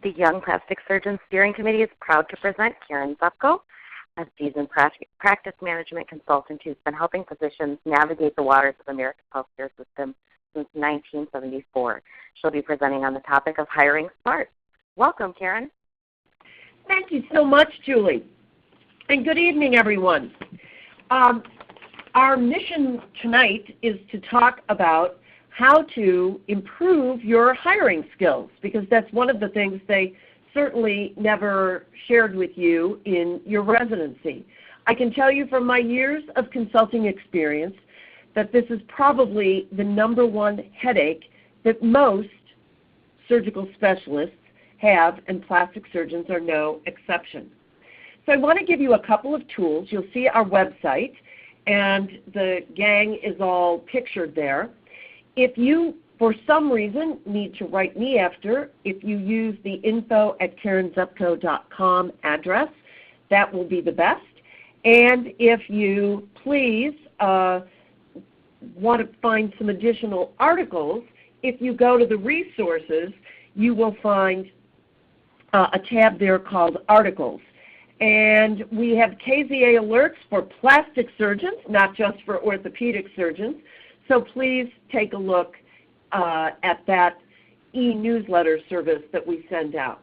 The Young Plastic Surgeon Steering Committee is proud to present Karen Zupko, a seasoned practice management consultant who's been helping physicians navigate the waters of America's healthcare system since 1974. She'll be presenting on the topic of hiring smart. Welcome, Karen. Thank you so much, Julie. And good evening, everyone. Our mission tonight is to talk about how to improve your hiring skills, because that's one of the things they certainly never shared with you in your residency. I can tell you from my years of consulting experience that this is probably the #1 headache that most surgical specialists have, and plastic surgeons are no exception. So I want to give you a couple of tools. You'll see our website, and the gang is all pictured there. If you, for some reason, need to write me after, if you use the info@karenzupko.com address, that will be the best. And if you please want to find some additional articles, if you go to the resources, you will find a tab there called Articles. And we have KZA alerts for plastic surgeons, not just for orthopedic surgeons. So please take a look at that e-newsletter service that we send out.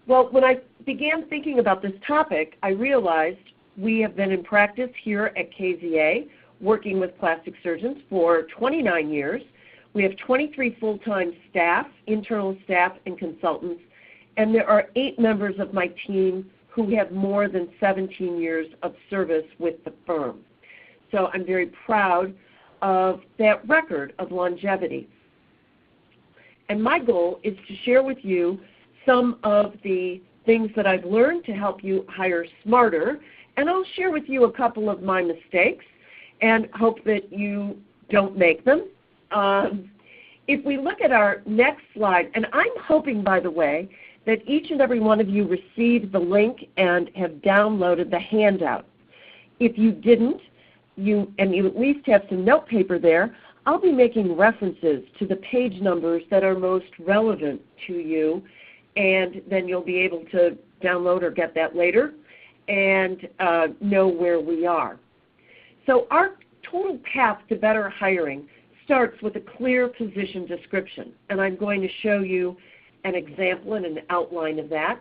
Well, when I began thinking about this topic, I realized we have been in practice here at KZA working with plastic surgeons for 29 years. We have 23 full-time staff, internal staff, and consultants, and there are 8 members of my team who have more than 17 years of service with the firm. So I'm very proud of that record of longevity. And my goal is to share with you some of the things that I've learned to help you hire smarter, and I'll share with you a couple of my mistakes and hope that you don't make them. If we look at our next slide, and I'm hoping, by the way, that each and every one of you received the link and have downloaded the handout. If you didn't, and you at least have some note paper there, I'll be making references to the page numbers that are most relevant to you, and then you'll be able to download or get that later and know where we are. So our total path to better hiring starts with a clear position description, and I'm going to show you an example and an outline of that.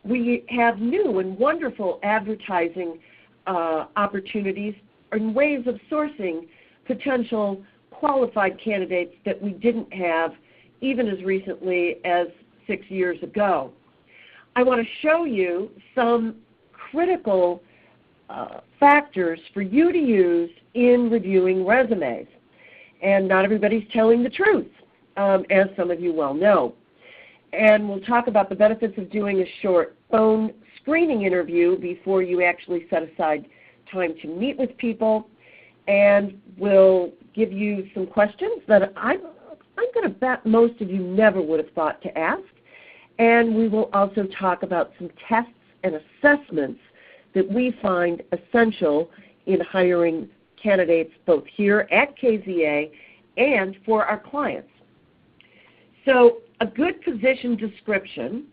We have new and wonderful advertising opportunities and ways of sourcing potential qualified candidates that we didn't have even as recently as 6 years ago. I want to show you some critical factors for you to use in reviewing resumes. And not everybody's telling the truth, as some of you well know. And we'll talk about the benefits of doing a short phone screening interview before you actually set aside time to meet with people, and we'll give you some questions that I'm going to bet most of you never would have thought to ask. And we will also talk about some tests and assessments that we find essential in hiring candidates both here at KZA and for our clients. So a good position description,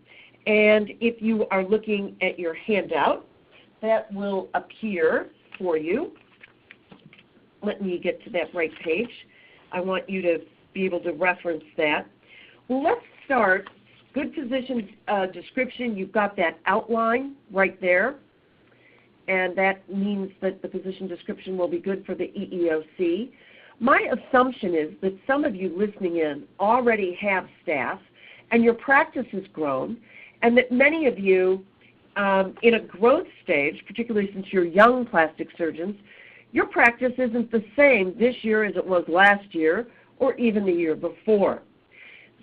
and if you are looking at your handout, that will appear for you. Let me get to that right page. I want you to be able to reference that. Well, let's start. Good position description, you've got that outline right there, and that means that the position description will be good for the EEOC. My assumption is that some of you listening in already have staff, and your practice has grown, and that many of you in a growth stage, particularly since you're young plastic surgeons, your practice isn't the same this year as it was last year or even the year before.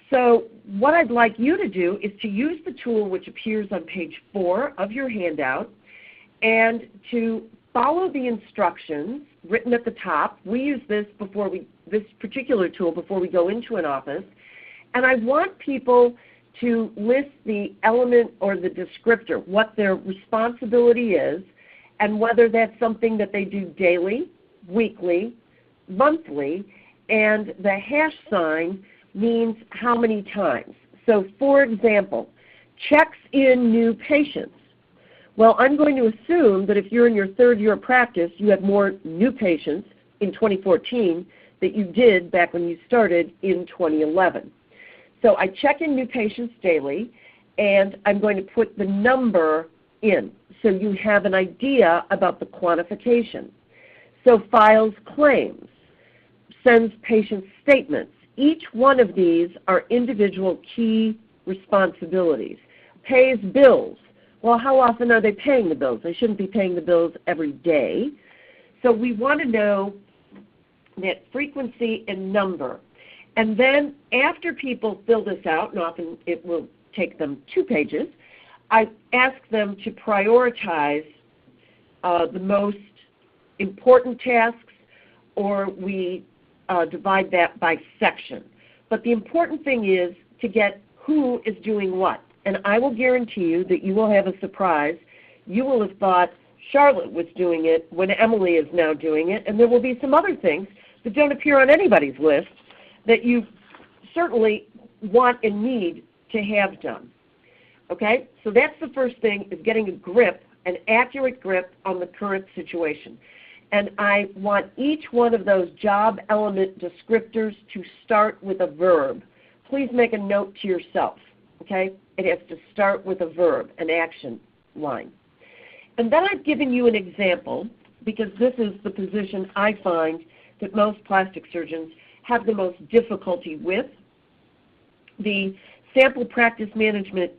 So what I'd like you to do is to use the tool which appears on page 4 of your handout and to follow the instructions written at the top. We use this particular tool before we go into an office, and I want people to list the element or the descriptor, what their responsibility is, and whether that's something that they do daily, weekly, monthly, and the hash sign means how many times. So for example, checks in new patients. Well, I'm going to assume that if you're in your third year of practice, you have more new patients in 2014 that you did back when you started in 2011. So I check in new patients daily, and I'm going to put the number in so you have an idea about the quantification. So files claims, sends patient statements. Each one of these are individual key responsibilities. Pays bills. Well, how often are they paying the bills? They shouldn't be paying the bills every day. So we want to know that frequency and number. And then after people fill this out, and often it will take them 2 pages, I ask them to prioritize the most important tasks, or we divide that by section. But the important thing is to get who is doing what. And I will guarantee you that you will have a surprise. You will have thought Charlotte was doing it when Emily is now doing it, and there will be some other things that don't appear on anybody's list that you certainly want and need to have done. Okay? So that's the first thing, is getting a grip, an accurate grip on the current situation. And I want each one of those job element descriptors to start with a verb. Please make a note to yourself. Okay? It has to start with a verb, an action line. And then I've given you an example, because this is the position I find that most plastic surgeons have the most difficulty with. The sample practice management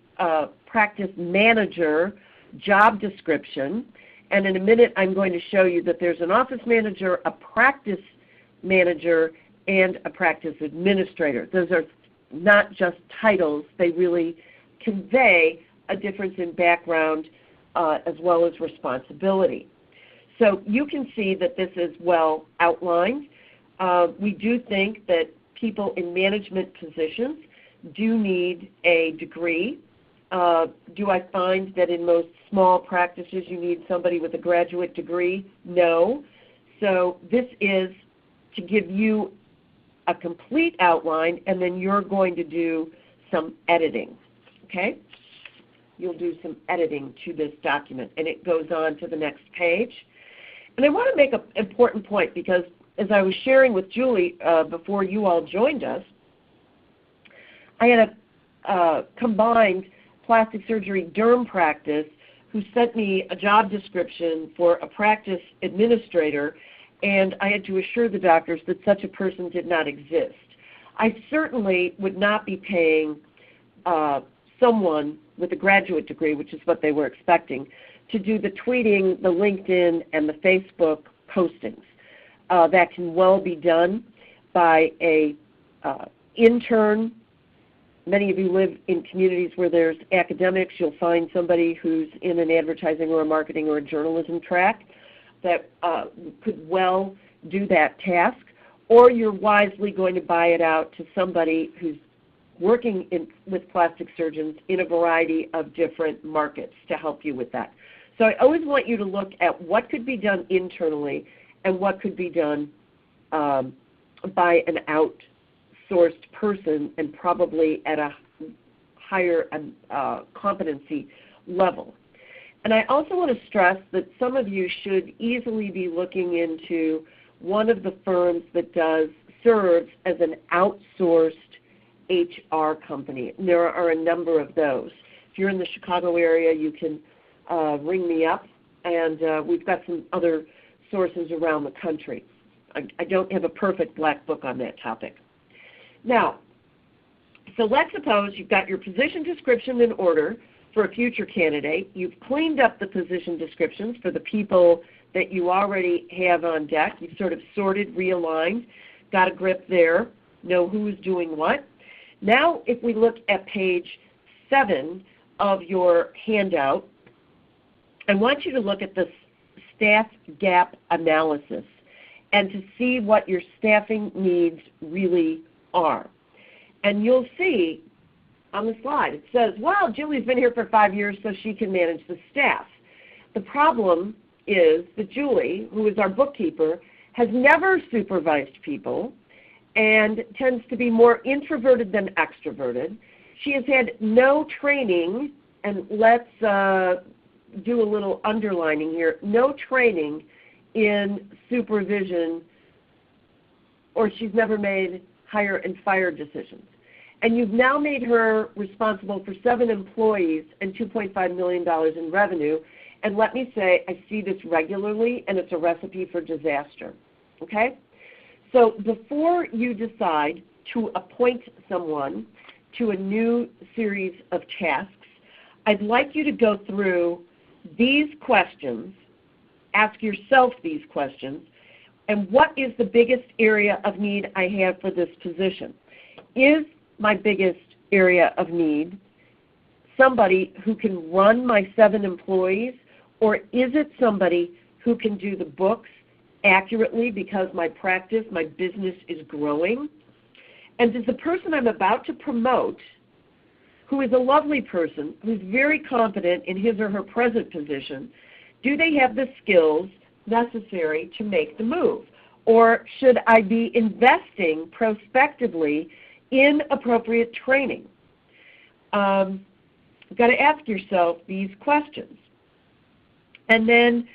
practice manager job description, and in a minute I'm going to show you that there's an office manager, a practice manager, and a practice administrator. Those are not just titles, they really convey a difference in background as well as responsibility. So you can see that this is well outlined. We do think that people in management positions do need a degree. Do I find that in most small practices you need somebody with a graduate degree? No. So this is to give you a complete outline, and then you're going to do some editing. Okay? You'll do some editing to this document, and it goes on to the next page. And I want to make an important point, because as I was sharing with Julie before you all joined us, I had a combined plastic surgery derm practice who sent me a job description for a practice administrator, and I had to assure the doctors that such a person did not exist. I certainly would not be paying someone with a graduate degree, which is what they were expecting, to do the tweeting, the LinkedIn, and the Facebook postings. That can well be done by a intern. Many of you live in communities where there's academics. You'll find somebody who's in an advertising or a marketing or a journalism track that could well do that task, or you're wisely going to buy it out to somebody who's working with plastic surgeons in a variety of different markets to help you with that. So I always want you to look at what could be done internally and what could be done by an outsourced person, and probably at a higher competency level. And I also want to stress that some of you should easily be looking into one of the firms that serves as an outsourced HR company. And there are a number of those. If you're in the Chicago area, you can ring me up, and we've got some other sources around the country. I don't have a perfect black book on that topic. Now, so let's suppose you've got your position description in order for a future candidate. You've cleaned up the position descriptions for the people that you already have on deck. You've sort of sorted, realigned, got a grip there, know who's doing what. Now if we look at page 7 of your handout, I want you to look at the staff gap analysis and to see what your staffing needs really are. And you'll see on the slide, it says, well, Julie's been here for 5 years, so she can manage the staff. The problem is that Julie, who is our bookkeeper, has never supervised people and tends to be more introverted than extroverted. She has had no training, and let's do a little underlining here, no training in supervision, or she's never made hire and fire decisions. And you've now made her responsible for 7 employees and $2.5 million in revenue. And let me say, I see this regularly, and it's a recipe for disaster. Okay? So before you decide to appoint someone to a new series of tasks, I'd like you to go through these questions, ask yourself these questions, and what is the biggest area of need I have for this position? Is my biggest area of need somebody who can run my 7 employees, or is it somebody who can do the books accurately because my practice, my business is growing? And does the person I'm about to promote, who is a lovely person, who's very competent in his or her present position, do they have the skills necessary to make the move? Or should I be investing prospectively in appropriate training? You've got to ask yourself these questions. And then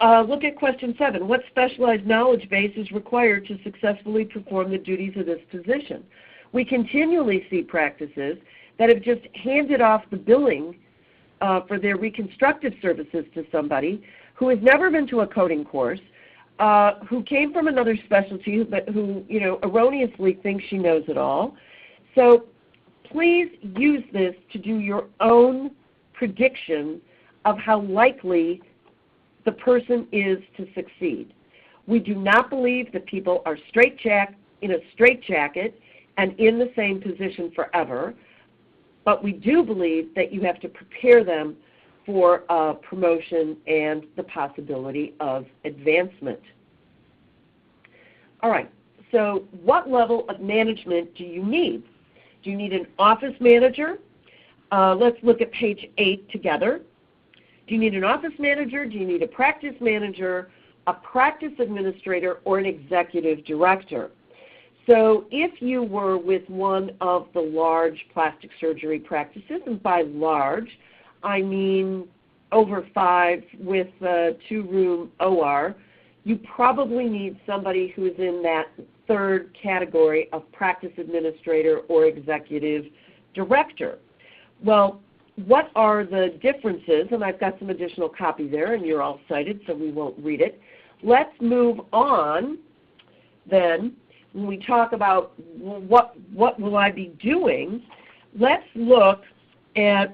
look at question 7. What specialized knowledge base is required to successfully perform the duties of this position? We continually see practices that have just handed off the billing for their reconstructive services to somebody who has never been to a coding course, who came from another specialty, but who erroneously thinks she knows it all. So please use this to do your own prediction of how likely the person is to succeed. We do not believe that people are in a straitjacket and in the same position forever, but we do believe that you have to prepare them for promotion and the possibility of advancement. All right, so what level of management do you need? Do you need an office manager? Let's look at page 8 together. Do you need an office manager? Do you need a practice manager, a practice administrator, or an executive director? So if you were with one of the large plastic surgery practices, and by large, I mean over 5 with a 2-room OR, you probably need somebody who is in that 3rd category of practice administrator or executive director. Well, what are the differences? And I've got some additional copy there, and you're all cited, so we won't read it. Let's move on then. When we talk about what will I be doing, let's look at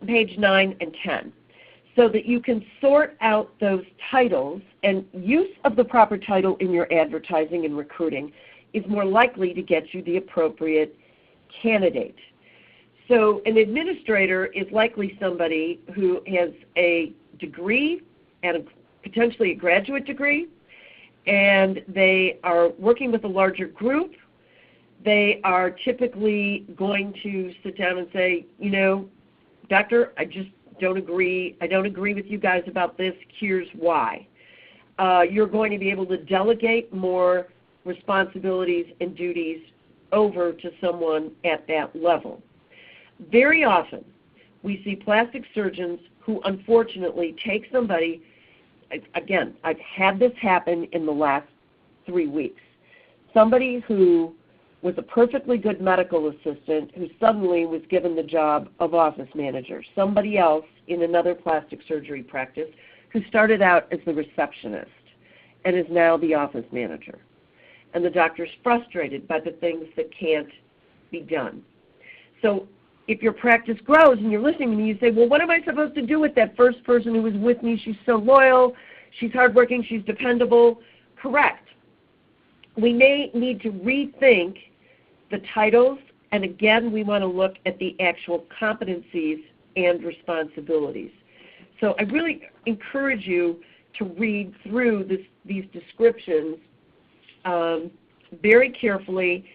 page 9 and 10 so that you can sort out those titles, and use of the proper title in your advertising and recruiting is more likely to get you the appropriate candidate. So an administrator is likely somebody who has a degree and potentially a graduate degree, and they are working with a larger group. They are typically going to sit down and say, doctor, I just don't agree. I don't agree with you guys about this. Here's why. You're going to be able to delegate more responsibilities and duties over to someone at that level. Very often, we see plastic surgeons who unfortunately take somebody, again, I've had this happen in the last 3 weeks, somebody who was a perfectly good medical assistant who suddenly was given the job of office manager, somebody else in another plastic surgery practice who started out as the receptionist and is now the office manager. And the doctor's frustrated by the things that can't be done. So if your practice grows and you're listening to me, you say, well, what am I supposed to do with that first person who was with me? She's so loyal, she's hardworking, she's dependable. Correct. We may need to rethink the titles, and again, we want to look at the actual competencies and responsibilities. So I really encourage you to read through these descriptions very carefully,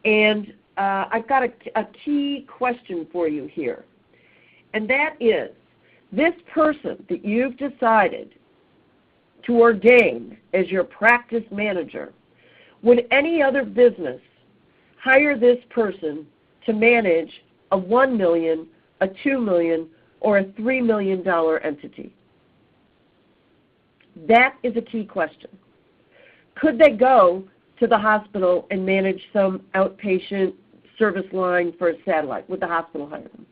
and I've got a key question for you here, and that is, this person that you've decided to ordain as your practice manager, would any other business hire this person to manage a $1 million, a $2 million, or a $3 million entity? That is a key question. Could they go to the hospital and manage some outpatient service line for a satellite? Would the hospital hire them?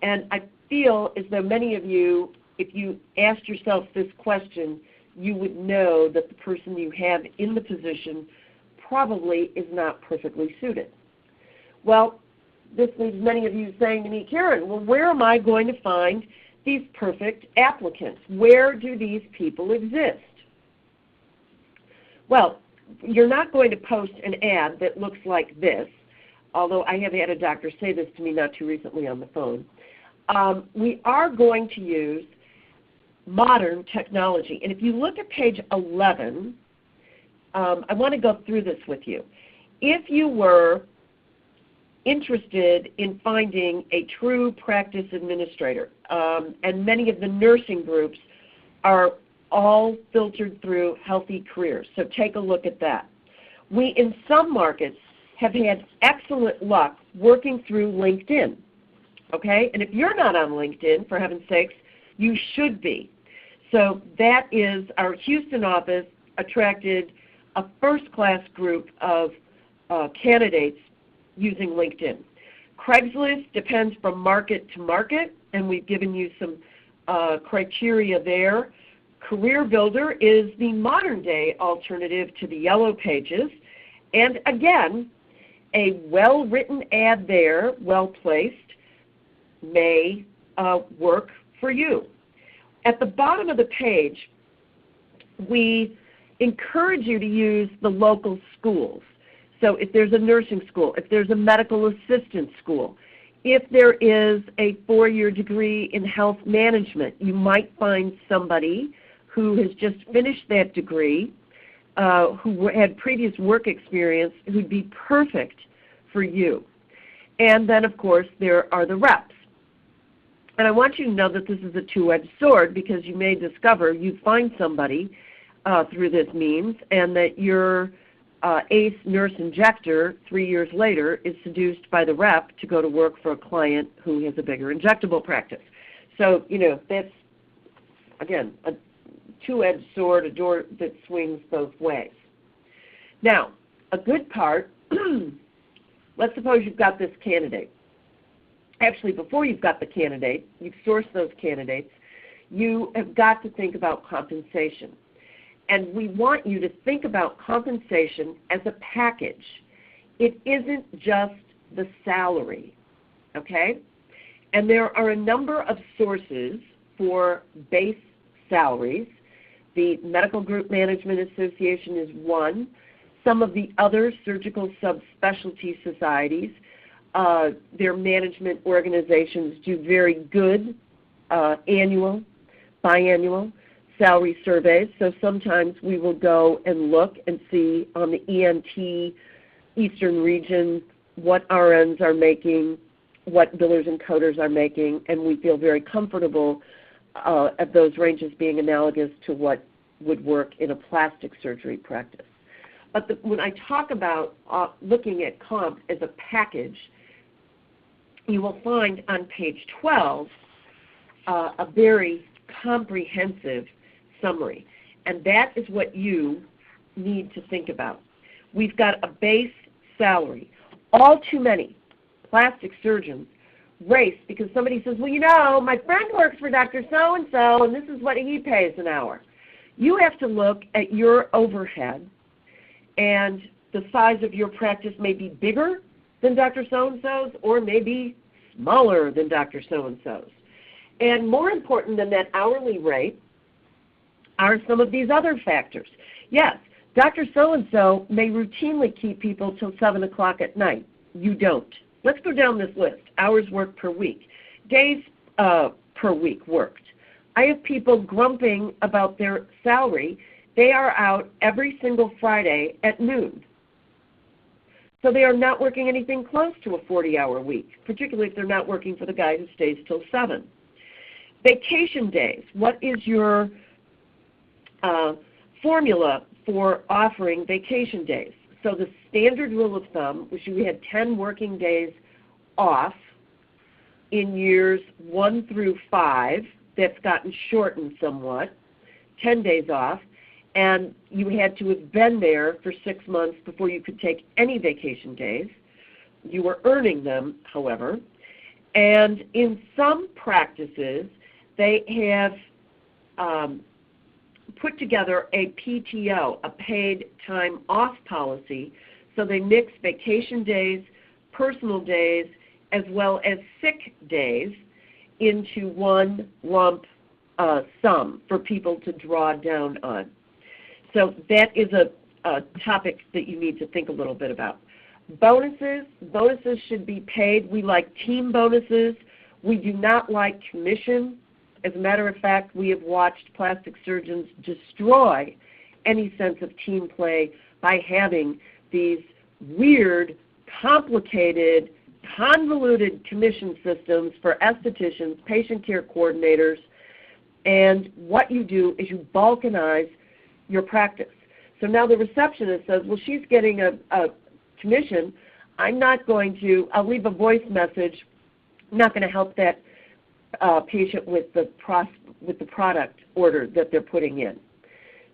And I feel as though many of you, if you asked yourself this question, you would know that the person you have in the position probably is not perfectly suited. Well, this leaves many of you saying to me, Karen, well, where am I going to find these perfect applicants? Where do these people exist? Well, you're not going to post an ad that looks like this, although I have had a doctor say this to me not too recently on the phone. We are going to use modern technology. And if you look at page 11, I want to go through this with you. If you were interested in finding a true practice administrator, and many of the nursing groups are all filtered through Healthy Careers, so take a look at that. We, in some markets, have had excellent luck working through LinkedIn, okay? And if you're not on LinkedIn, for heaven's sakes, you should be. So that is, our Houston office attracted a first-class group of candidates using LinkedIn. Craigslist depends from market to market, and we've given you some criteria there. Career Builder is the modern-day alternative to the Yellow Pages. And again, a well-written ad there, well-placed, may work for you. At the bottom of the page, we encourage you to use the local schools. So if there's a nursing school, if there's a medical assistant school, if there is a 4-year degree in health management, you might find somebody who has just finished that degree, who had previous work experience, who'd be perfect for you. And then, of course, there are the reps. And I want you to know that this is a two-edged sword, because you may discover you find somebody through this means, and that your ace nurse injector 3 years later is seduced by the rep to go to work for a client who has a bigger injectable practice. So, you know, that's, again, a two-edged sword, a door that swings both ways. Now, a good part, let's suppose you've got this candidate. Actually, before you've got the candidate, you've sourced those candidates, you have got to think about compensation. And we want you to think about compensation as a package. It isn't just the salary, okay? And there are a number of sources for base salaries. The Medical Group Management Association is one. Some of the other surgical subspecialty societies, their management organizations do very good annual, biannual salary surveys. So sometimes we will go and look and see on the ENT Eastern region what RNs are making, what billers and coders are making, and we feel very comfortable at those ranges being analogous to what would work in a plastic surgery practice. But when I talk about looking at comp as a package, you will find on page 12 a very comprehensive summary. And that is what you need to think about. We've got a base salary. All too many plastic surgeons race because somebody says, well, you know, my friend works for Dr. So-and-so, and this is what he pays an hour. You have to look at your overhead, and the size of your practice may be bigger than Dr. So-and-so's or maybe smaller than Dr. So-and-so's. And more important than that hourly rate are some of these other factors. Yes, Dr. So-and-so may routinely keep people till 7 o'clock at night. You don't. Let's go down this list. Hours worked per week. Days per week worked. I have people grumping about their salary. They are out every single Friday at noon. So they are not working anything close to a 40-hour week, particularly if they're not working for the guy who stays till 7. Vacation days. What is your formula for offering vacation days? So the standard rule of thumb, which we had 10 working days off in years 1 through 5. That's gotten shortened somewhat, 10 days off, and you had to have been there for 6 months before you could take any vacation days. You were earning them, however. And in some practices, they have put together a PTO, a paid time off policy, so they mix vacation days, personal days, as well as sick days into one lump sum for people to draw down on. So that is a topic that you need to think a little bit about. Bonuses should be paid. We like team bonuses. We do not like commission. As a matter of fact, we have watched plastic surgeons destroy any sense of team play by having these weird, complicated, convoluted commission systems for estheticians, patient care coordinators, and what you do is you balkanize your practice. So now the receptionist says, well, she's getting a commission. I'll leave a voice message. I'm not going to help that patient with the product order that they're putting in.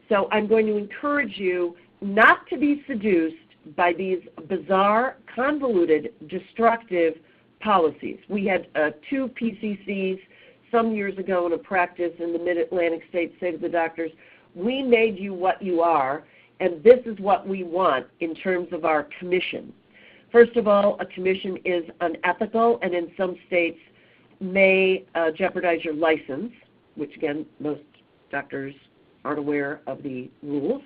So I'm going to encourage you not to be seduced by these bizarre, convoluted, destructive policies. We had 2 PCCs some years ago in a practice in the Mid-Atlantic states say to the doctors, we made you what you are, and this is what we want in terms of our commission. First of all, a commission is unethical and in some states may jeopardize your license, which again, most doctors aren't aware of the rules.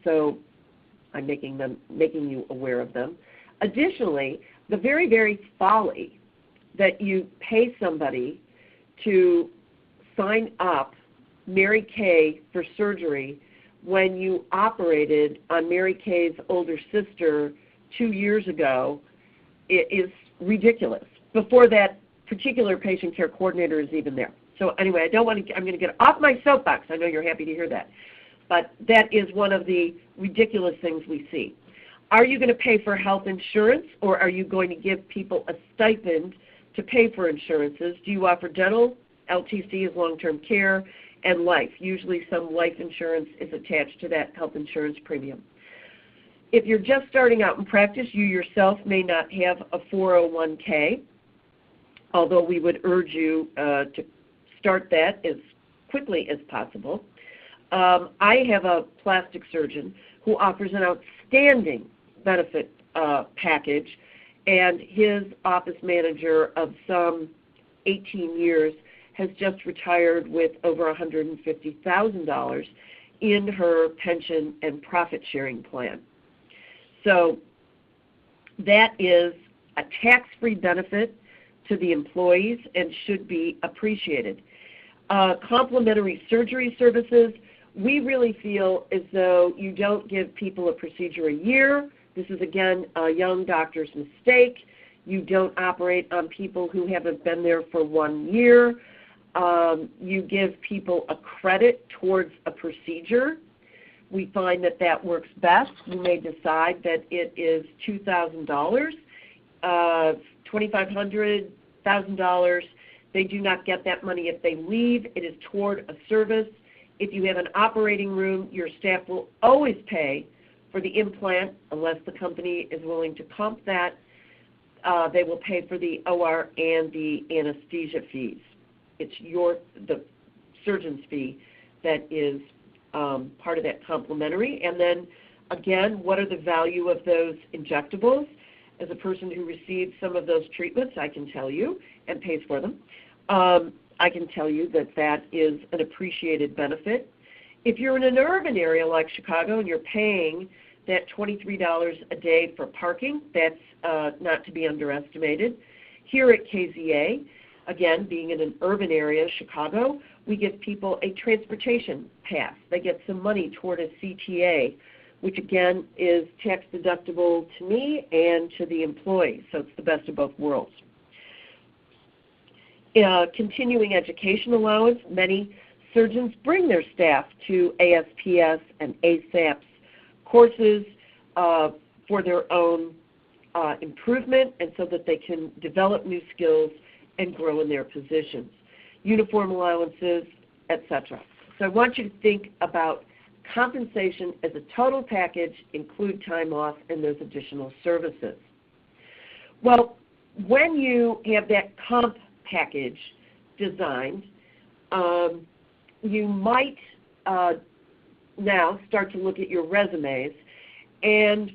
So I'm making you aware of them. Additionally, the very, very folly that you pay somebody to sign up Mary Kay for surgery when you operated on Mary Kay's older sister 2 years ago, it is ridiculous, before that particular patient care coordinator is even there. So anyway, I'm going to get off my soapbox. I know you're happy to hear that. But that is one of the ridiculous things we see. Are you going to pay for health insurance, or are you going to give people a stipend to pay for insurances? Do you offer dental, LTC is long-term care, and life? Usually some life insurance is attached to that health insurance premium. If you're just starting out in practice, you yourself may not have a 401k, although we would urge you to start that as quickly as possible. I have a plastic surgeon who offers an outstanding benefit package, and his office manager of some 18 years has just retired with over $150,000 in her pension and profit-sharing plan. So that is a tax-free benefit to the employees and should be appreciated. Complementary surgery services, we really feel as though you don't give people a procedure a year. This is, again, a young doctor's mistake. You don't operate on people who haven't been there for 1 year. You give people a credit towards a procedure. We find that that works best. You may decide that it is $2,000, $2,500, $1,000. They do not get that money if they leave. It is toward a service. If you have an operating room, your staff will always pay for the implant unless the company is willing to comp that. They will pay for the OR and the anesthesia fees. It's the surgeon's fee that is part of that complimentary. And then, again, what are the value of those injectables? As a person who receives some of those treatments, I can tell you, and pays for them, I can tell you that that is an appreciated benefit. If you're in an urban area like Chicago and you're paying that $23 a day for parking, that's not to be underestimated. Here at KZA, again, being in an urban area, Chicago, we give people a transportation pass. They get some money toward a CTA, which again is tax deductible to me and to the employees, so it's the best of both worlds. Continuing education allowance, many surgeons bring their staff to ASPS and ASAPS courses for their own improvement and so that they can develop new skills and grow in their positions. Uniform allowances, etc. So I want you to think about compensation as a total package, include time off, and those additional services. Well, when you have that comp package designed, you might now start to look at your resumes, and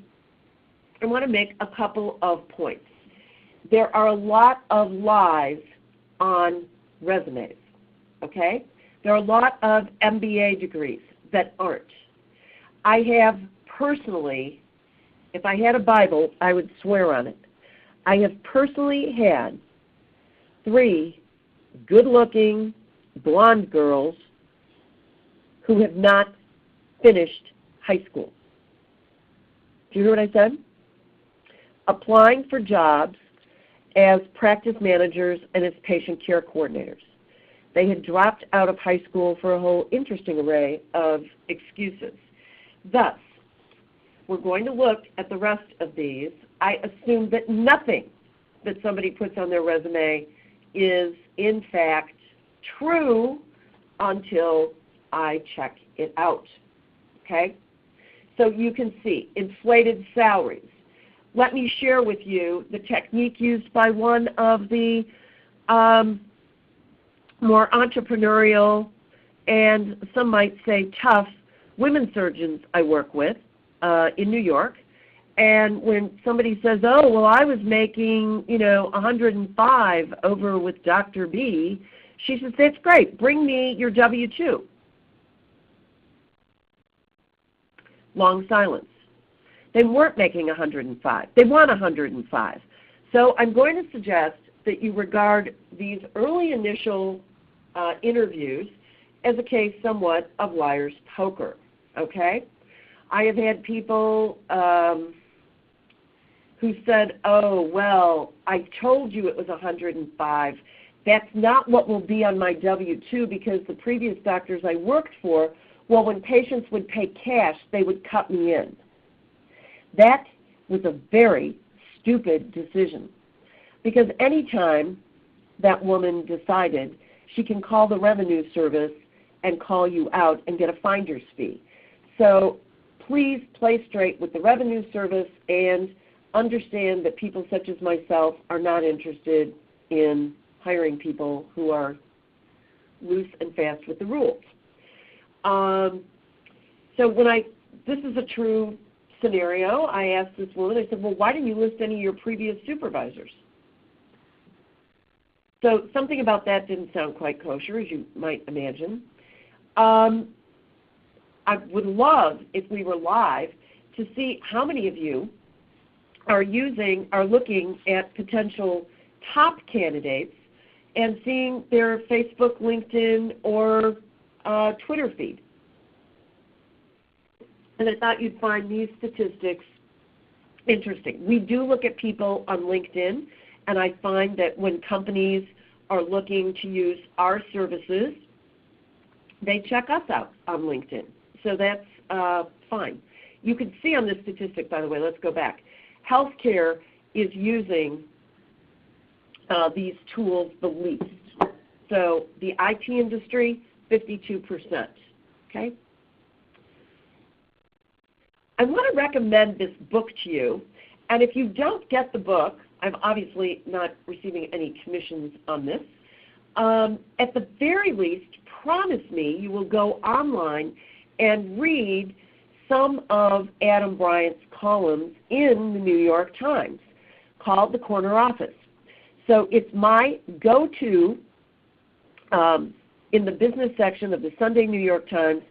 I want to make a couple of points. There are a lot of lies on resumes, okay? There are a lot of MBA degrees that aren't. I have personally, if I had a Bible, I would swear on it. I have personally had 3 good-looking blonde girls who have not finished high school. Do you hear what I said? Applying for jobs as practice managers and as patient care coordinators. They had dropped out of high school for a whole interesting array of excuses. Thus, we're going to look at the rest of these. I assume that nothing that somebody puts on their resume is in fact true until I check it out, okay? So you can see inflated salaries. Let me share with you the technique used by one of the more entrepreneurial and some might say tough women surgeons I work with in New York. And when somebody says, oh, well, I was making, 105 over with Dr. B, she says, that's great. Bring me your W-2. Long silence. They weren't making 105. They want 105. So I'm going to suggest that you regard these early initial interviews as a case somewhat of liar's poker, okay? I have had people who said, oh, well, I told you it was 105. That's not what will be on my W-2 because the previous doctors I worked for, well, when patients would pay cash, they would cut me in. That was a very stupid decision because any time that woman decided she can call the revenue service and call you out and get a finder's fee. So please play straight with the revenue service and understand that people such as myself are not interested in hiring people who are loose and fast with the rules. So this is a true scenario. I asked this woman, I said, well, why didn't you list any of your previous supervisors? So something about that didn't sound quite kosher, as you might imagine. I would love, if we were live, to see how many of you are looking at potential top candidates and seeing their Facebook, LinkedIn, or Twitter feed. And I thought you'd find these statistics interesting. We do look at people on LinkedIn, and I find that when companies are looking to use our services, they check us out on LinkedIn. So that's fine. You can see on this statistic, by the way, let's go back. Healthcare is using these tools the least. So the IT industry, 52%. Okay? I want to recommend this book to you, and if you don't get the book, I'm obviously not receiving any commissions on this. At the very least, promise me you will go online and read some of Adam Bryant's columns in the New York Times called The Corner Office. So it's my go-to in the business section of the Sunday New York Times.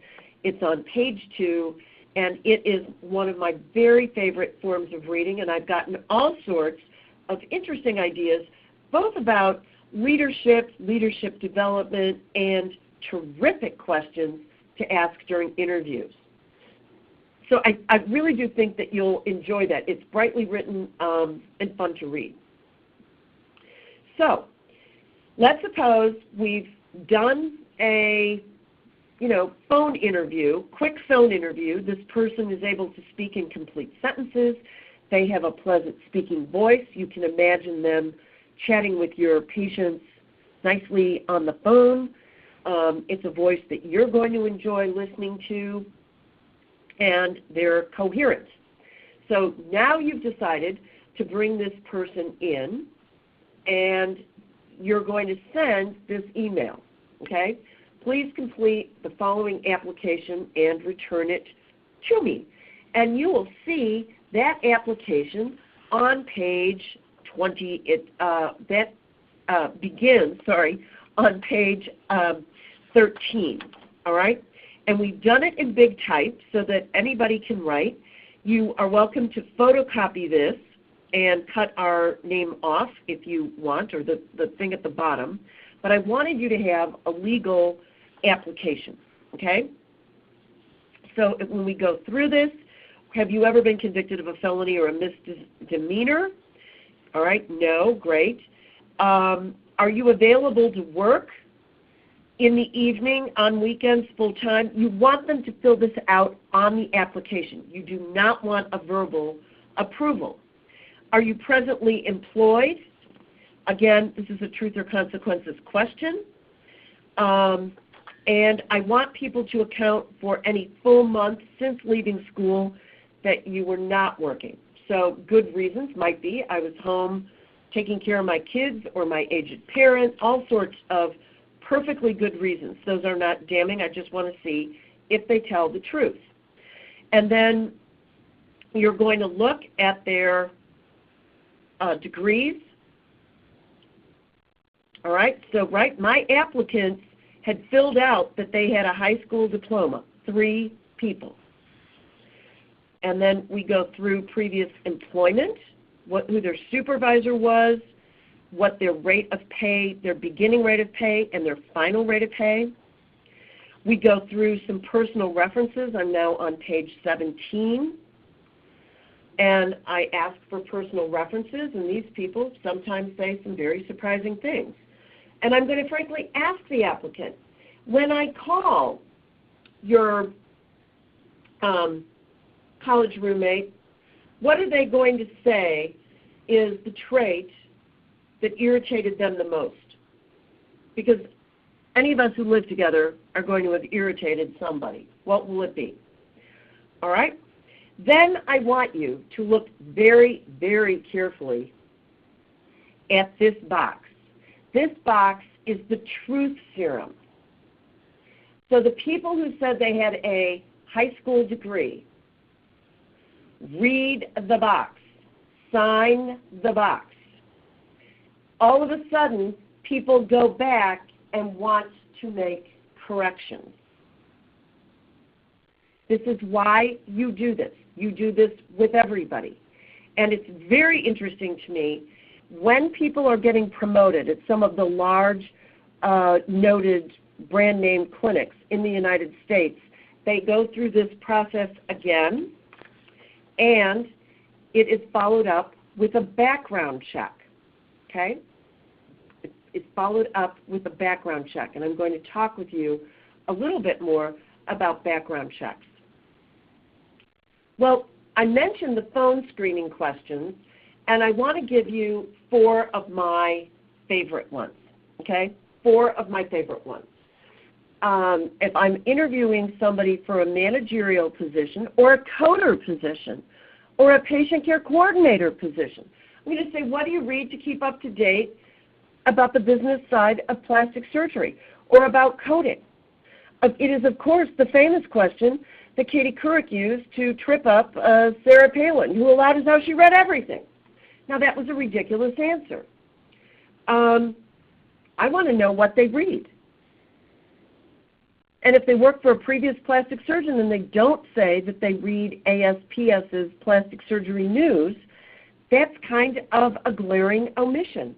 It's on page 2, and it is one of my very favorite forms of reading, and I've gotten all sorts of interesting ideas, both about leadership, leadership development, and terrific questions to ask during interviews. So I really do think that you'll enjoy that. It's brightly written and fun to read. So let's suppose we've done a phone interview, quick phone interview. This person is able to speak in complete sentences. they have a pleasant speaking voice. You can imagine them chatting with your patients nicely on the phone. It's a voice that you're going to enjoy listening to, and they're coherent. So now you've decided to bring this person in, and you're going to send this email, okay? Please complete the following application and return it to me. And you will see that application on page 20. Begins on page 13, all right? And we've done it in big type so that anybody can write. You are welcome to photocopy this and cut our name off if you want, or the thing at the bottom. But I wanted you to have a legal application, okay? So when we go through this, have you ever been convicted of a felony or a misdemeanor? All right, no, great. Are you available to work in the evening, on weekends, full-time? You want them to fill this out on the application. You do not want a verbal approval. Are you presently employed? Again, this is a truth or consequences question. And I want people to account for any full month since leaving school that you were not working. So good reasons might be I was home taking care of my kids or my aged parent, all sorts of perfectly good reasons. Those are not damning. I just want to see if they tell the truth. And then you're going to look at their degrees. All right, so my applicants had filled out that they had a high school diploma, 3 people. And then we go through previous employment, who their supervisor was, what their rate of pay, their beginning rate of pay, and their final rate of pay. We go through some personal references. I'm now on page 17. And I ask for personal references, and these people sometimes say some very surprising things. And I'm going to frankly ask the applicant, when I call your college roommate, what are they going to say is the trait that irritated them the most? Because any of us who live together are going to have irritated somebody. What will it be? All right? Then I want you to look very, very carefully at this box. This box is the truth serum. So the people who said they had a high school degree, read the box, sign the box. All of a sudden, people go back and want to make corrections. This is why you do this. You do this with everybody. And it's very interesting to me when people are getting promoted at some of the large noted brand name clinics in the United States, they go through this process again, and it is followed up with a background check, okay? It's followed up with a background check, and I'm going to talk with you a little bit more about background checks. Well, I mentioned the phone screening questions, and I want to give you 4 of my favorite ones, okay? 4 of my favorite ones. If I'm interviewing somebody for a managerial position or a coder position or a patient care coordinator position, I'm going to say, what do you read to keep up to date about the business side of plastic surgery or about coding? It is, of course, the famous question that Katie Couric used to trip up Sarah Palin, who allowed us how she read everything. Now, that was a ridiculous answer. I want to know what they read. And if they work for a previous plastic surgeon and they don't say that they read ASPS's Plastic Surgery News, that's kind of a glaring omission.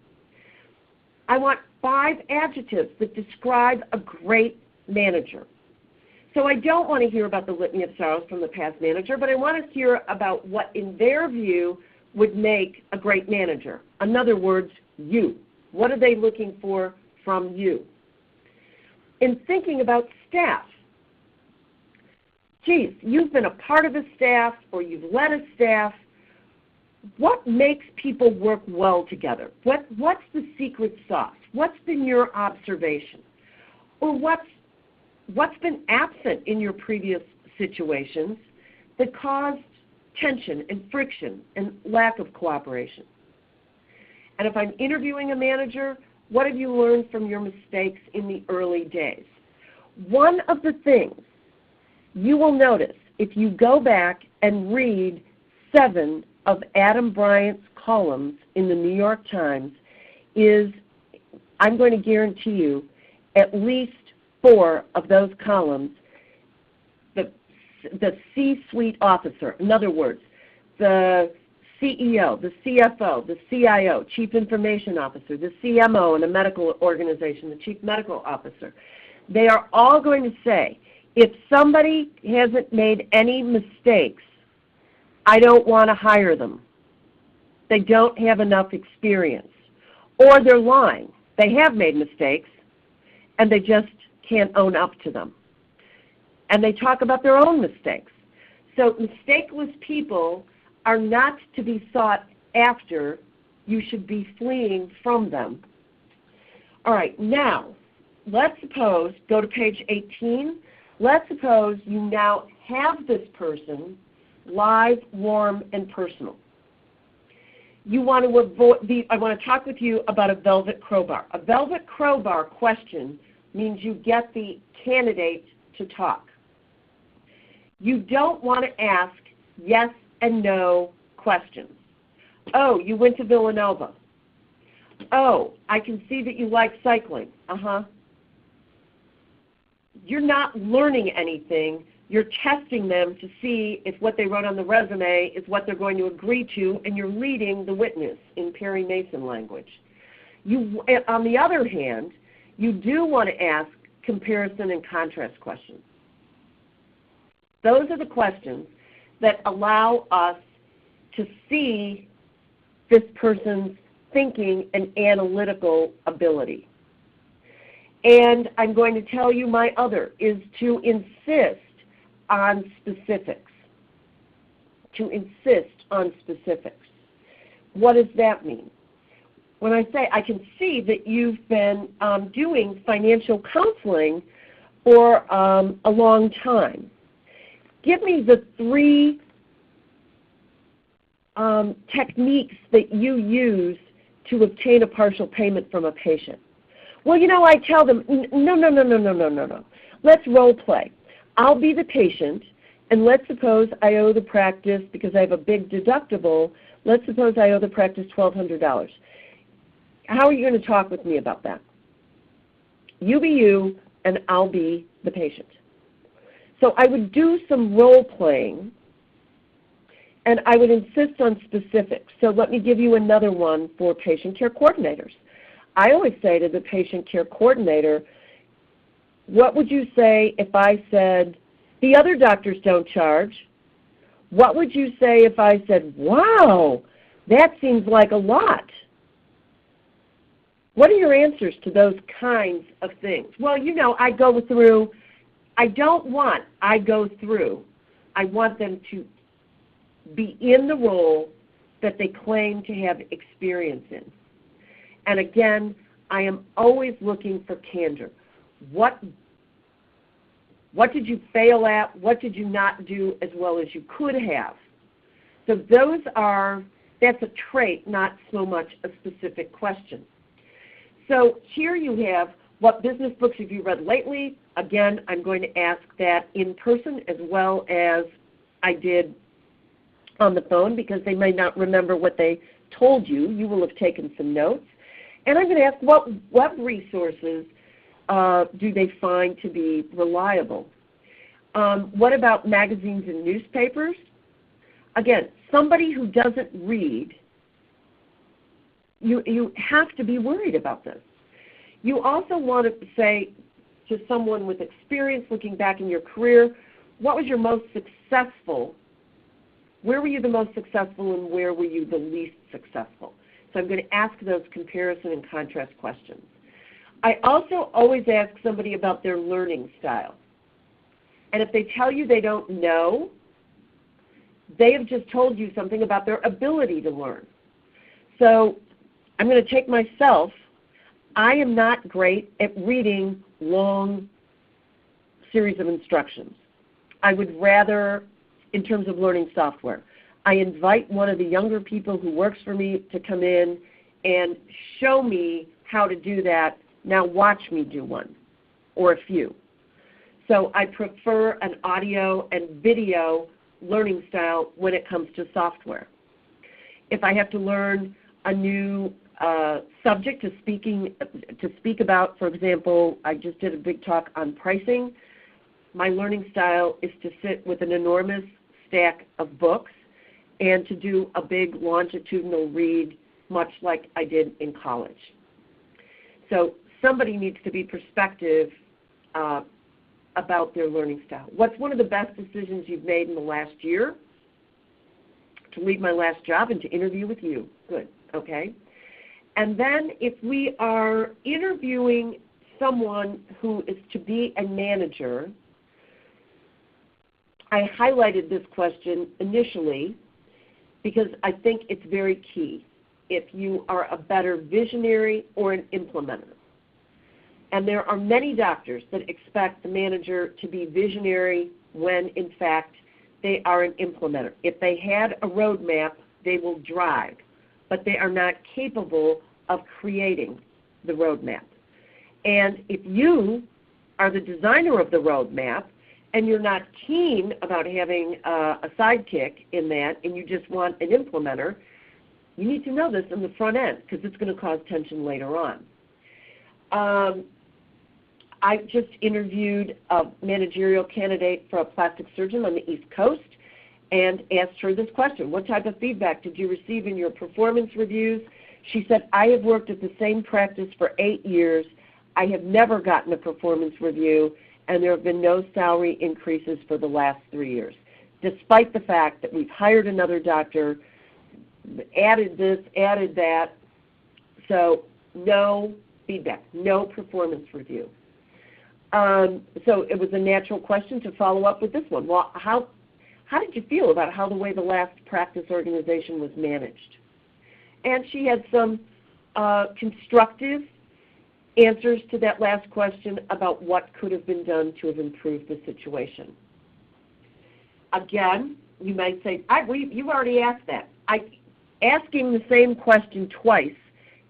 I want 5 adjectives that describe a great manager. So I don't want to hear about the litany of sorrows from the past manager, but I want to hear about what, in their view, would make a great manager. In other words, you. What are they looking for from you? In thinking about staff, geez, you've been a part of a staff or you've led a staff. what makes people work well together? What's the secret sauce? What's been your observation? Or what's been absent in your previous situations that caused tension and friction and lack of cooperation? And if I'm interviewing a manager, what have you learned from your mistakes in the early days? One of the things you will notice if you go back and read 7 of Adam Bryant's columns in the New York Times is, I'm going to guarantee you, at least 4 of those columns, the C-suite officer, in other words, the CEO, the CFO, the CIO, Chief Information Officer, the CMO in a medical organization, the Chief Medical Officer, they are all going to say, if somebody hasn't made any mistakes, I don't want to hire them. They don't have enough experience. Or they're lying. They have made mistakes, and they just can't own up to them. And they talk about their own mistakes. So mistakeless people are not to be sought after. You should be fleeing from them. All right, now, let's suppose, go to page 18. Let's suppose you now have this person live, warm, and personal. You want to avoid I want to talk with you about a velvet crowbar. A velvet crowbar question means you get the candidate to talk. You don't want to ask yes and no questions. Oh, you went to Villanova. Oh, I can see that you like cycling. You're not learning anything. You're testing them to see if what they wrote on the resume is what they're going to agree to, and you're leading the witness in Perry Mason language. On the other hand, you do want to ask comparison and contrast questions. Those are the questions that allow us to see this person's thinking and analytical ability. And I'm going to tell you my other is to insist on specifics. To insist on specifics. What does that mean? When I say I can see that you've been doing financial counseling for a long time, give me the 3 techniques that you use to obtain a partial payment from a patient. Well, you know, I tell them, no. Let's role play. I'll be the patient, and let's suppose I owe the practice, because I have a big deductible, let's suppose I owe the practice $1,200. How are you going to talk with me about that? You be you, and I'll be the patient. So I would do some role playing, and I would insist on specifics. So let me give you another one for patient care coordinators. I always say to the patient care coordinator, what would you say if I said, the other doctors don't charge? What would you say if I said, wow, that seems like a lot? What are your answers to those kinds of things? Well, you know, I go through. I want them to be in the role that they claim to have experience in. And again, I am always looking for candor. What did you fail at? What did you not do as well as you could have? So that's a trait, not so much a specific question. So here you have, what business books have you read lately? Again, I'm going to ask that in person as well as I did on the phone, because they may not remember what they told you. You will have taken some notes. And I'm going to ask what resources do they find to be reliable? What about magazines and newspapers? Again, somebody who doesn't read, you have to be worried about this. You also want to say to someone with experience looking back in your career, what was your most successful? Where were you the most successful and where were you the least successful? So I'm going to ask those comparison and contrast questions. I also always ask somebody about their learning style. And if they tell you they don't know, They have just told you something about their ability to learn. So I'm going to take myself. I am not great at reading long series of instructions. I would rather, in terms of learning software, I invite one of the younger people who works for me to come in and show me how to do that. Now watch me do one or a few. So I prefer an audio and video learning style when it comes to software. If I have to learn a new subject to speak about, for example, I just did a big talk on pricing. My learning style is to sit with an enormous stack of books and to do a big longitudinal read, much like I did in college. So somebody needs to be perspective about their learning style. What's one of the best decisions you've made in the last year? To leave my last job and to interview with you. Good, okay. And then if we are interviewing someone who is to be a manager, I highlighted this question initially because I think it's very key if you are a better visionary or an implementer. And there are many doctors that expect the manager to be visionary when, in fact, they are an implementer. If they had a roadmap, they will drive, but they are not capable of creating the roadmap. And if you are the designer of the roadmap and you're not keen about having a sidekick in that and you just want an implementer, you need to know this in the front end because it's going to cause tension later on. I just interviewed a managerial candidate for a plastic surgeon on the East Coast and asked her this question: what type of feedback did you receive in your performance reviews? She said, I have worked at the same practice for 8 years. I have never gotten a performance review, and there have been no salary increases for the last 3 years, despite the fact that we've hired another doctor, added this, added that. So no feedback, no performance review. So it was a natural question to follow up with this one. Well, how did you feel about how the way the last practice organization was managed? And she had some constructive answers to that last question about what could have been done to have improved the situation. Again, you might say, you already asked that. Asking the same question twice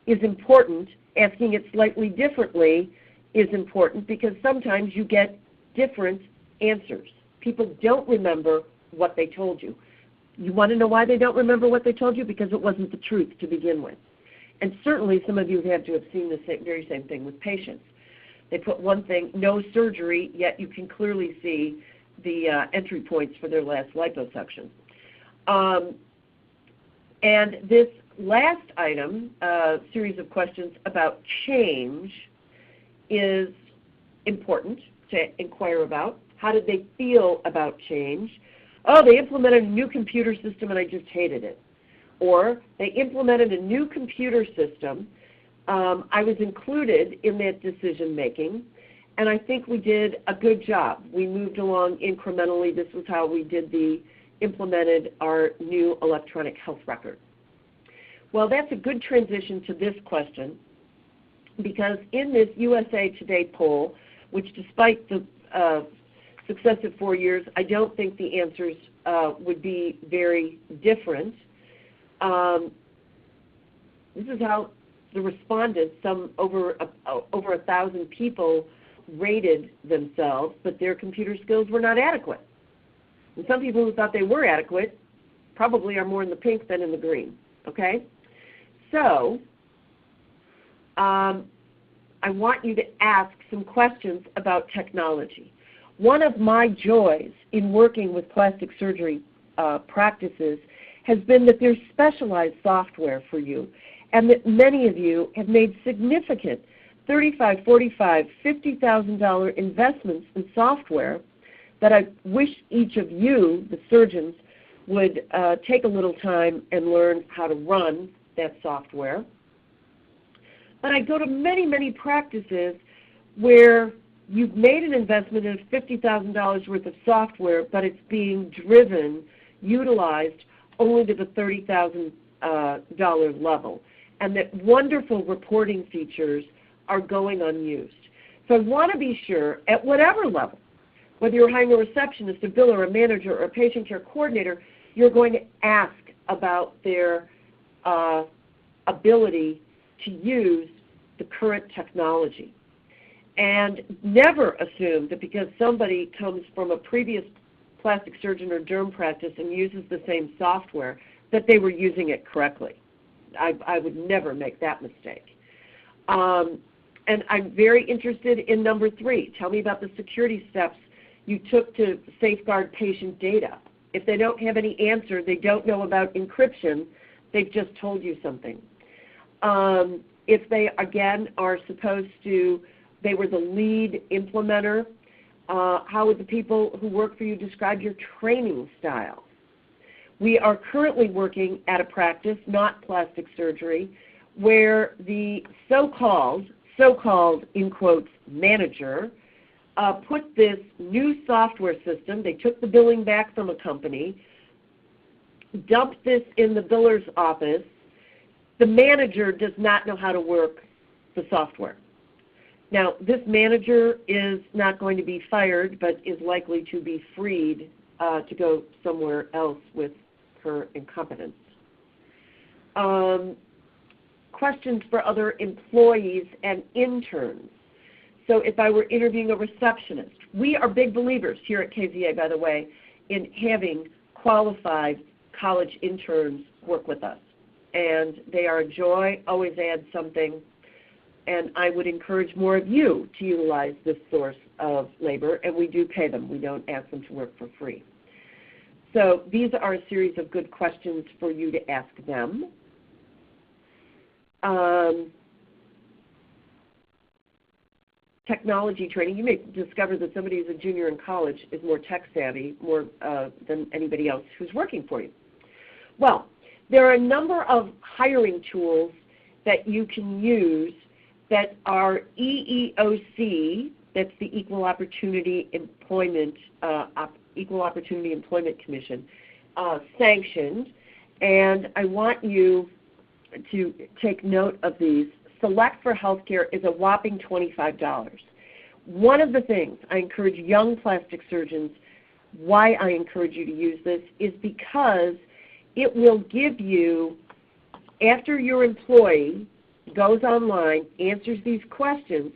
is important. Asking it slightly differently is important because sometimes you get different answers. People don't remember what they told you. You want to know why they don't remember what they told you? Because it wasn't the truth to begin with. And certainly some of you have to have seen the very same thing with patients. They put one thing, no surgery, yet you can clearly see the entry points for their last liposuction. And this last item, series of questions about change, is important to inquire about. How did they feel about change? Oh, they implemented a new computer system and I just hated it. Or they implemented a new computer system. I was included in that decision making, and I think we did a good job. We moved along incrementally. This was how we implemented our new electronic health record. Well, that's a good transition to this question, because in this USA Today poll, which despite the successive 4 years, I don't think the answers would be very different. This is how the respondents, over 1,000 people, rated themselves, but their computer skills were not adequate. And some people who thought they were adequate probably are more in the pink than in the green, okay? So I want you to ask some questions about technology. One of my joys in working with plastic surgery practices has been that there's specialized software for you, and that many of you have made significant $35,000, $45,000, $50,000 investments in software that I wish each of you, the surgeons, would take a little time and learn how to run that software. But I go to many, many practices where you've made an investment in $50,000 worth of software, but it's being driven utilized only to the $30,000 level, and that wonderful reporting features are going unused. So I want to be sure at whatever level, whether you're hiring a receptionist, a biller, a manager, or a patient care coordinator, you're going to ask about their ability to use the current technology. And never assume that because somebody comes from a previous plastic surgeon or derm practice and uses the same software that they were using it correctly. I would never make that mistake. And I'm very interested in number 3. Tell me about the security steps you took to safeguard patient data. If they don't have any answer, they don't know about encryption, they've just told you something. If they, again, are supposed to, they were the lead implementer, how would the people who work for you describe your training style? We are currently working at a practice, not plastic surgery, where the so-called, in quotes, manager put this new software system, they took the billing back from a company, dumped this in the biller's office. The manager does not know how to work the software. Now, this manager is not going to be fired, but is likely to be freed to go somewhere else with her incompetence. Questions for other employees and interns. So if I were interviewing a receptionist, we are big believers here at KZA, by the way, in having qualified college interns work with us. And they are a joy, always add something. And I would encourage more of you to utilize this source of labor, and we do pay them. We don't ask them to work for free. So these are a series of good questions for you to ask them. Technology training. You may discover that somebody who's a junior in college is more tech savvy more than anybody else who's working for you. Well, there are a number of hiring tools that you can use that are EEOC, that's the Equal Opportunity Employment Commission, sanctioned, and I want you to take note of these. Select for Healthcare is a whopping $25. One of the things I encourage young plastic surgeons, why I encourage you to use this, is because it will give you, after your employee goes online, answers these questions,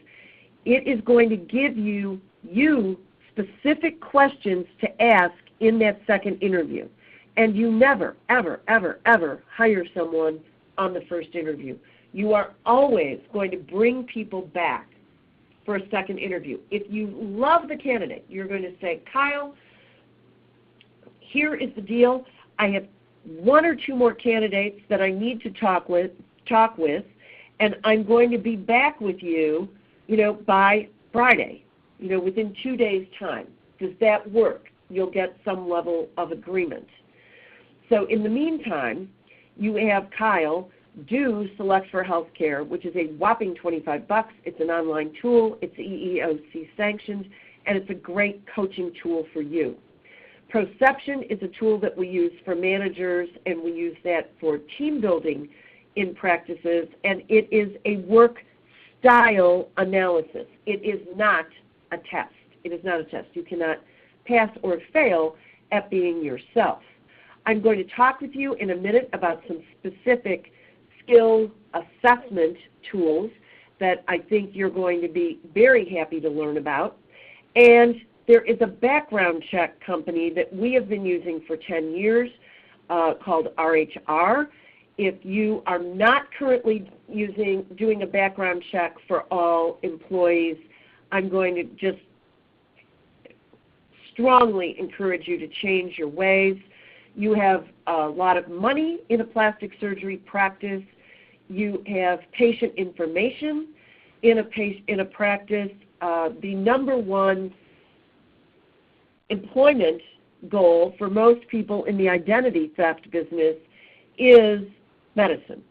it is going to give you specific questions to ask in that second interview. And you never, ever, ever, ever hire someone on the first interview. You are always going to bring people back for a second interview. If you love the candidate, you're going to say, Kyle, here is the deal. I have 1 or 2 more candidates that I need to talk with, and I'm going to be back with you, by Friday, within 2 days' time. Does that work? You'll get some level of agreement. So in the meantime, you have Kyle do Select for Healthcare, which is a whopping $25. It's an online tool. It's EEOC sanctioned, and it's a great coaching tool for you. Proception is a tool that we use for managers, and we use that for team building in practices, and it is a work style analysis. It is not a test. It is not a test. You cannot pass or fail at being yourself. I'm going to talk with you in a minute about some specific skill assessment tools that I think you're going to be very happy to learn about. And there is a background check company that we have been using for 10 years called RHR. If you are not currently doing a background check for all employees, I'm going to just strongly encourage you to change your ways. You have a lot of money in a plastic surgery practice. You have patient information in a practice. The number one employment goal for most people in the identity theft business is medicine.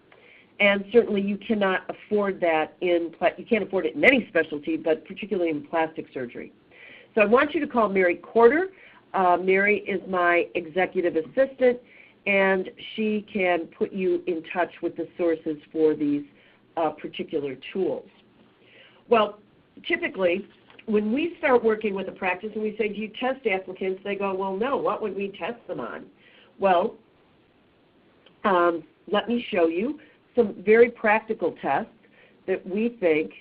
And certainly you cannot afford that you can't afford it in any specialty, but particularly in plastic surgery. So I want you to call Mary Corder. Mary is my executive assistant, and she can put you in touch with the sources for these particular tools. Well, typically, when we start working with a practice and we say, do you test applicants? They go, well, no, what would we test them on? Well, let me show you some very practical tests that we think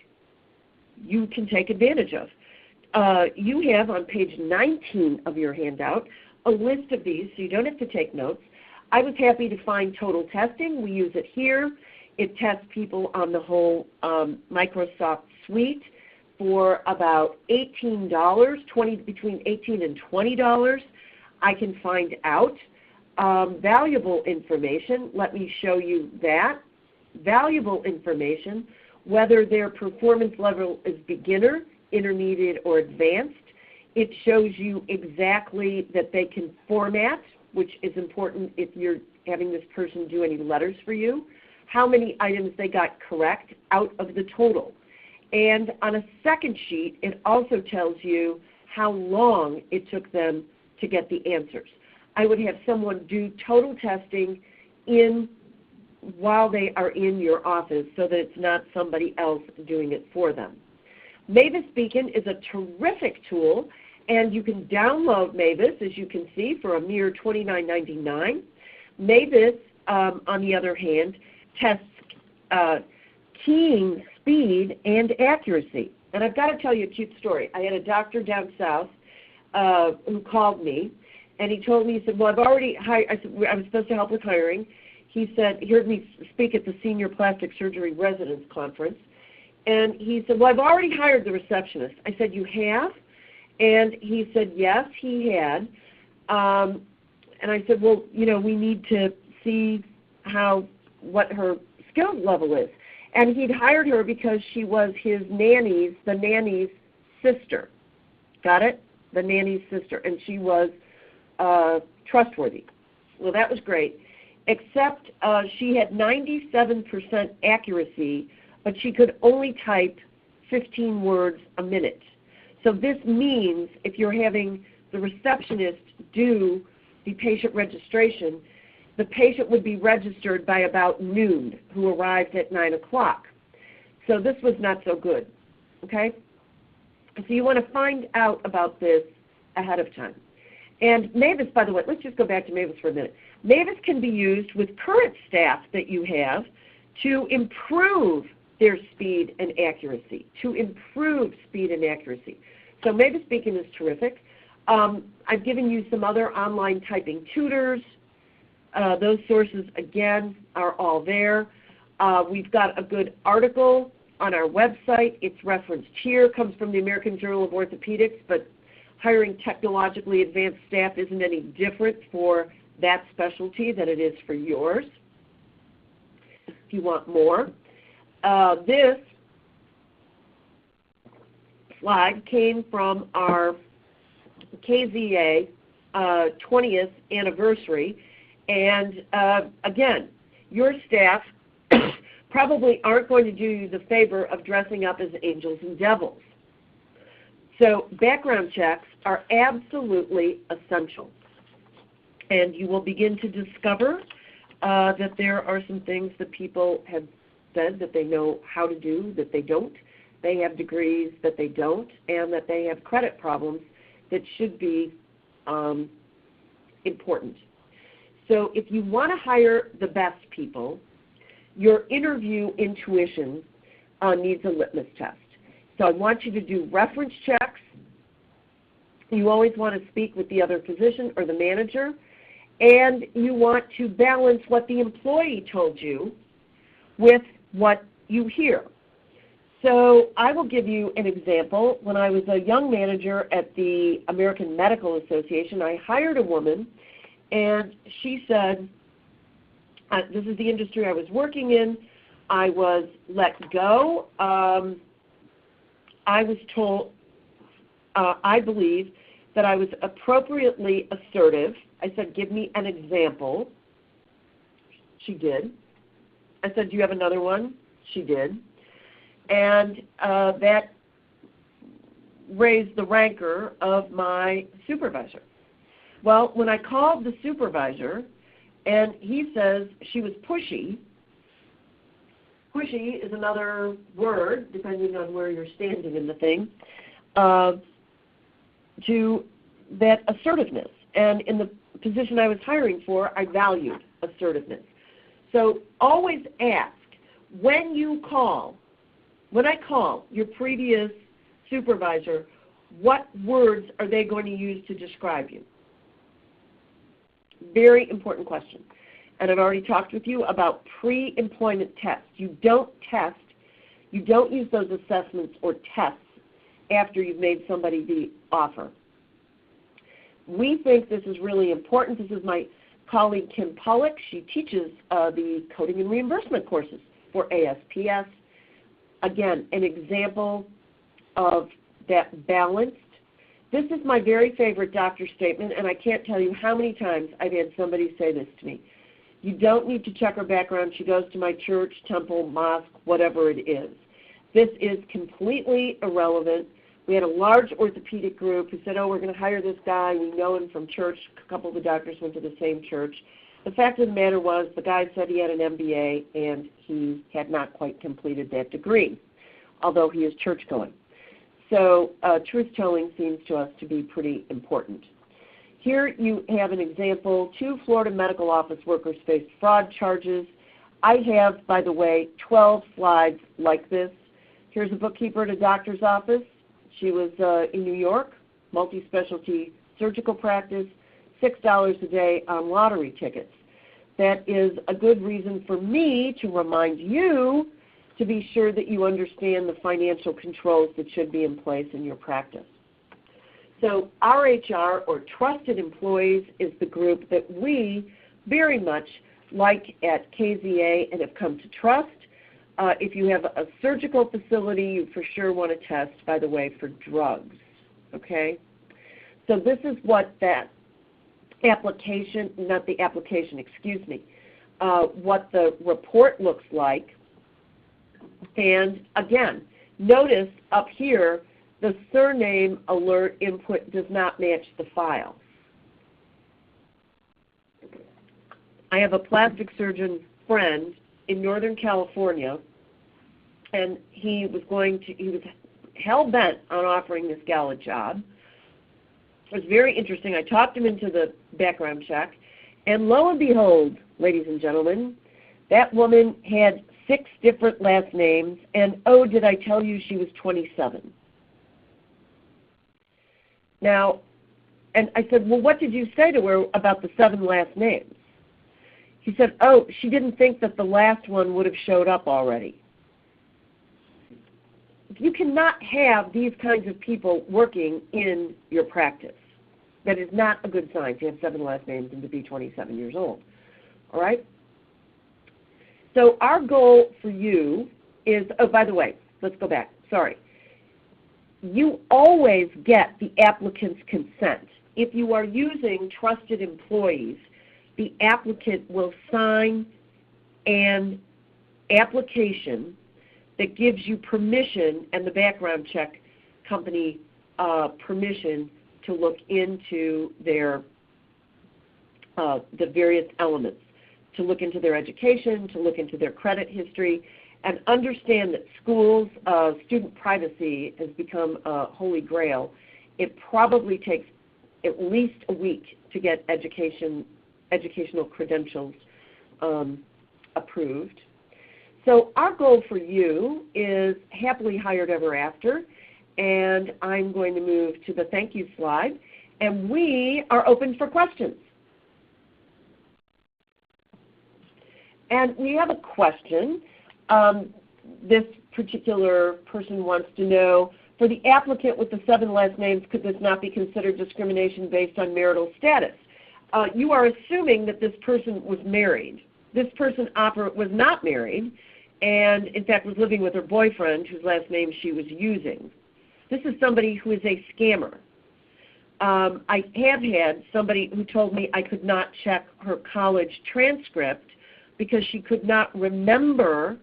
you can take advantage of. You have on page 19 of your handout a list of these, so you don't have to take notes. I was happy to find Total Testing. We use it here. It tests people on the whole Microsoft suite for about $18, between $18 and $20. I can find out valuable information. Let me show you that. Valuable information, whether their performance level is beginner, intermediate, or advanced. It shows you exactly that they can format, which is important if you're having this person do any letters for you, how many items they got correct out of the total. And on a second sheet, it also tells you how long it took them to get the answers. I would have someone do total testing while they are in your office so that it's not somebody else doing it for them. Mavis Beacon is a terrific tool, and you can download Mavis, as you can see, for a mere $29.99. Mavis, on the other hand, tests keying speed and accuracy. And I've got to tell you a cute story. I had a doctor down south who called me, and he told me, he said, well, I've already hired, I said, I was supposed to help with hiring. He said, he heard me speak at the Senior Plastic Surgery Residence Conference, and he said, well, I've already hired the receptionist. I said, you have? And he said, yes, he had. And I said, well, you know, we need to see what her skill level is. And he'd hired her because she was the nanny's sister. Got it? The nanny's sister. And she was trustworthy. Well, that was great. Except she had 97% accuracy, but she could only type 15 words a minute. So this means if you're having the receptionist do the patient registration, the patient would be registered by about noon, who arrived at 9 o'clock. So this was not so good, okay? So you want to find out about this ahead of time. And Mavis, by the way, let's just go back to Mavis for a minute. Mavis can be used with current staff that you have to improve their speed and accuracy, So Mavis Beacon is terrific. I've given you some other online typing tutors. Those sources, again, are all there. We've got a good article on our website. It's referenced here. It comes from the American Journal of Orthopedics, but hiring technologically advanced staff isn't any different for that specialty than it is for yours. If you want more. This slide came from our KZA 20th anniversary. And again, your staff probably aren't going to do you the favor of dressing up as angels and devils. So background checks are absolutely essential. And you will begin to discover that there are some things that people have said that they know how to do that they don't. They have degrees that they don't, and that they have credit problems that should be important. So if you want to hire the best people, your interview intuition needs a litmus test. So I want you to do reference checks. You always want to speak with the other physician or the manager, and you want to balance what the employee told you with what you hear. So I will give you an example. When I was a young manager at the American Medical Association, I hired a woman, and she said, this is the industry I was working in. I was let go. I was told, I believe, that I was appropriately assertive. I said, give me an example. She did. I said, do you have another one? She did. And that raised the rancor of my supervisor. Well, when I called the supervisor and he says she was pushy, pushy is another word, depending on where you're standing in the thing, to that assertiveness. And in the position I was hiring for, I valued assertiveness. So always ask, when I call your previous supervisor, what words are they going to use to describe you? Very important question. And I've already talked with you about pre-employment tests. You don't use those assessments or tests after you've made somebody the offer. We think this is really important. This is my colleague Kim Pollock. She teaches the coding and reimbursement courses for ASPS. Again, an example of that balanced. This is my very favorite doctor statement, and I can't tell you how many times I've had somebody say this to me. You don't need to check her background. She goes to my church, temple, mosque, whatever it is. This is completely irrelevant. We had a large orthopedic group who said, oh, we're going to hire this guy. We know him from church. A couple of the doctors went to the same church. The fact of the matter was the guy said he had an MBA and he had not quite completed that degree, although he is church-going. So truth-telling seems to us to be pretty important. Here you have an example. 2 Florida medical office workers faced fraud charges. I have, by the way, 12 slides like this. Here's a bookkeeper at a doctor's office. She was in New York, multi-specialty surgical practice, $6 a day on lottery tickets. That is a good reason for me to remind you to be sure that you understand the financial controls that should be in place in your practice. So RHR, or Trusted Employees, is the group that we very much like at KZA and have come to trust. If you have a surgical facility, you for sure want to test, by the way, for drugs, okay? So this is what that application, not the application, excuse me, what the report looks like. And again, notice up here, the surname alert input does not match the file. I have a plastic surgeon friend in Northern California, and he was hell-bent on offering this gal a job. It was very interesting. I talked him into the background check, and lo and behold, ladies and gentlemen, that woman had 6 different last names, and oh, did I tell you she was 27. Now, and I said, well, what did you say to her about the 7 last names? He said, oh, she didn't think that the last one would have showed up already. You cannot have these kinds of people working in your practice. That is not a good sign to have 7 last names and to be 27 years old. All right? So our goal for you is, oh, by the way, let's go back. Sorry. You always get the applicant's consent. If you are using Trusted Employees, the applicant will sign an application that gives you permission and the background check company permission to look into their the various elements, to look into their education, to look into their credit history, and understand that schools, student privacy has become a holy grail. It probably takes at least a week to get educational credentials approved. So our goal for you is happily hired ever after, and I'm going to move to the thank you slide, and we are open for questions. And we have a question. This particular person wants to know, for the applicant with the 7 last names, could this not be considered discrimination based on marital status? You are assuming that this person was married. This person was not married, and in fact was living with her boyfriend whose last name she was using. This is somebody who is a scammer. I have had somebody who told me I could not check her college transcript because she could not remember.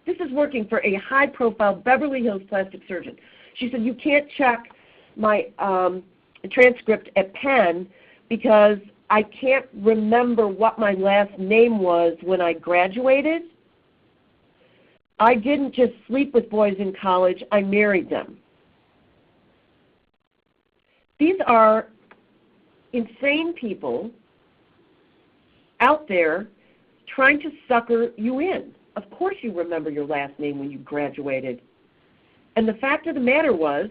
This is working for a high-profile Beverly Hills plastic surgeon. She said, you can't check my transcript at Penn because I can't remember what my last name was when I graduated. I didn't just sleep with boys in college, I married them. These are insane people out there trying to sucker you in. Of course you remember your last name when you graduated. And the fact of the matter was,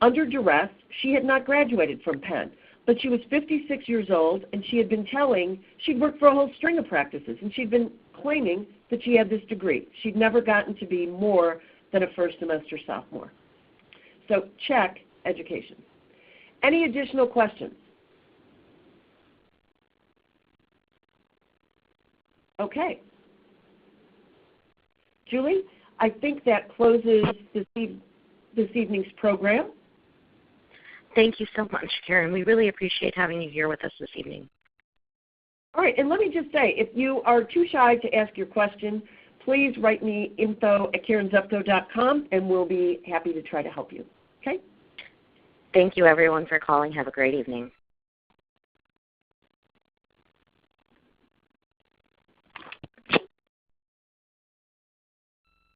under duress, she had not graduated from Penn. But she was 56 years old, and she had been telling, she'd worked for a whole string of practices, and she'd been claiming that she had this degree. She'd never gotten to be more than a first semester sophomore. So check education. Any additional questions? Okay. Julie, I think that closes this evening's program. Thank you so much, Karen. We really appreciate having you here with us this evening. All right, and let me just say, if you are too shy to ask your question, please write me info@karenzupko.com, and we'll be happy to try to help you. Okay? Thank you, everyone, for calling. Have a great evening.